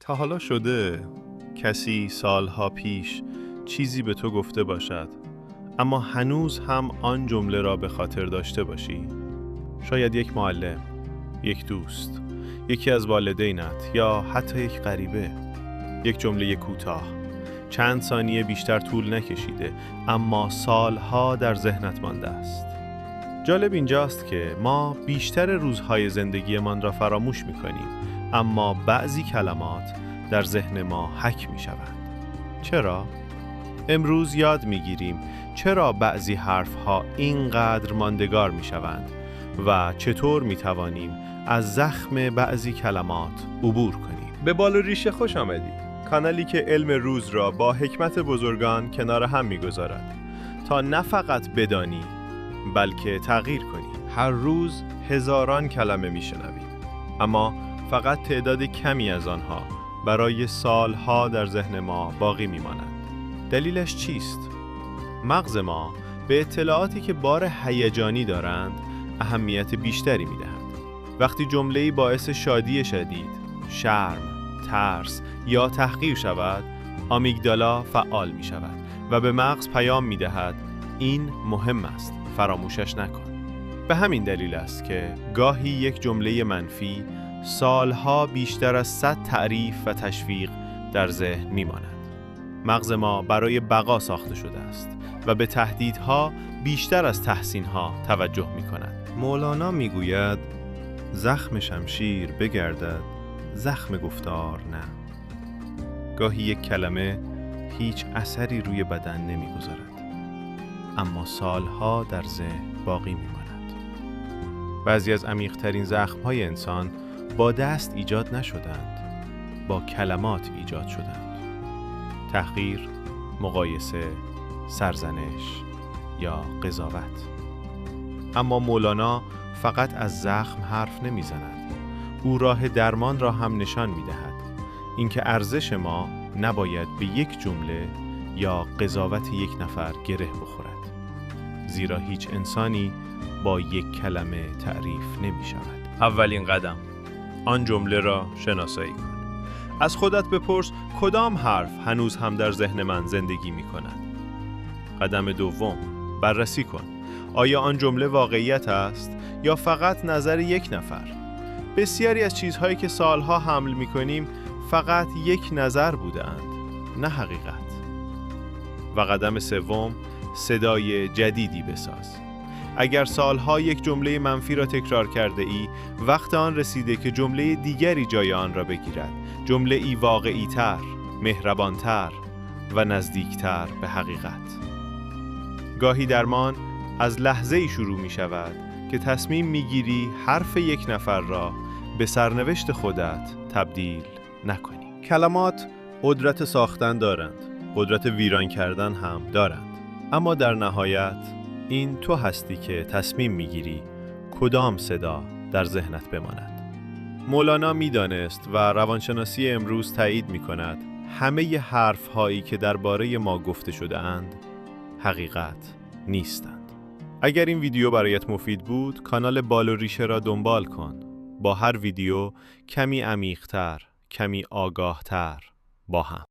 تا حالا شده کسی سالها پیش چیزی به تو گفته باشد اما هنوز هم آن جمله را به خاطر داشته باشی؟ شاید یک معلم، یک دوست، یکی از والدینت یا حتی یک غریبه. یک جمله کوتاه، چند ثانیه بیشتر طول نکشیده اما سالها در ذهنت مانده است. جالب اینجاست که ما بیشتر روزهای زندگیمان را فراموش می‌کنیم اما بعضی کلمات در ذهن ما حک می‌شوند. چرا؟ امروز یاد می‌گیریم چرا بعضی حرف‌ها اینقدر ماندگار می‌شوند و چطور می‌توانیم از زخم بعضی کلمات عبور کنیم. به بال و ریشه خوش آمدی. کانالی که علم روز را با حکمت بزرگان کنار هم می‌گذارد تا نه فقط بدانی بلکه تغییر کنی. هر روز هزاران کلمه می‌شنویم اما فقط تعداد کمی از آنها برای سالها در ذهن ما باقی می‌مانند. دلیلش چیست؟ مغز ما به اطلاعاتی که بار هیجانی دارند اهمیت بیشتری می‌دهد. وقتی جمله‌ای باعث شادی شدید، شرم، ترس یا تحقیر شود، آمیگدالا فعال می‌شود و به مغز پیام می‌دهد این مهم است، فراموشش نکن. به همین دلیل است که گاهی یک جمله منفی سالها بیشتر از 100 تعریف و تشویق در ذهن می‌ماند. مغز ما برای بقا ساخته شده است و به تهدیدها بیشتر از تحسینها توجه می‌کند. مولانا می‌گوید زخم شمشیر بگردد، زخم گفتار نه. گاهی یک کلمه هیچ اثری روی بدن نمی‌گذارد اما سالها در ذهن باقی می‌ماند. بعضی از عمیق‌ترین زخم‌های انسان با دست ایجاد نشدند، با کلمات ایجاد شدند. تحقیر، مقایسه، سرزنش یا قضاوت. اما مولانا فقط از زخم حرف نمی‌زند. او راه درمان را هم نشان می‌دهد. اینکه ارزش ما نباید به یک جمله یا قضاوت یک نفر گره بخورد. زیرا هیچ انسانی با یک کلمه تعریف نمی‌شود. اولین قدم، آن جمله را شناسایی کن. از خودت بپرس کدام حرف هنوز هم در ذهن من زندگی می‌کند. قدم دوم، بررسی کن. آیا آن جمله واقعیت است یا فقط نظر یک نفر؟ بسیاری از چیزهایی که سالها حمل می‌کنیم فقط یک نظر بودند، نه حقیقت. و قدم سوم، صدای جدیدی بساز. اگر سالها یک جمله منفی را تکرار کرده ای، وقت آن رسیده که جمله دیگری جای آن را بگیرد. جمله ای واقعی تر، مهربان تر و نزدیکتر به حقیقت. گاهی درمان از لحظه ای شروع می شود که تصمیم می گیری حرف یک نفر را به سرنوشت خودت تبدیل نکنی. کلمات قدرت ساختن دارند، قدرت ویران کردن هم دارند. اما در نهایت این تو هستی که تصمیم میگیری کدام صدا در ذهنت بماند. مولانا میدانست و روانشناسی امروز تایید میکند همه حرف هایی که درباره ما گفته شده اند حقیقت نیستند. اگر این ویدیو برایت مفید بود کانال بال و ریشه را دنبال کن. با هر ویدیو کمی عمیق‌تر، کمی آگاه‌تر با هم.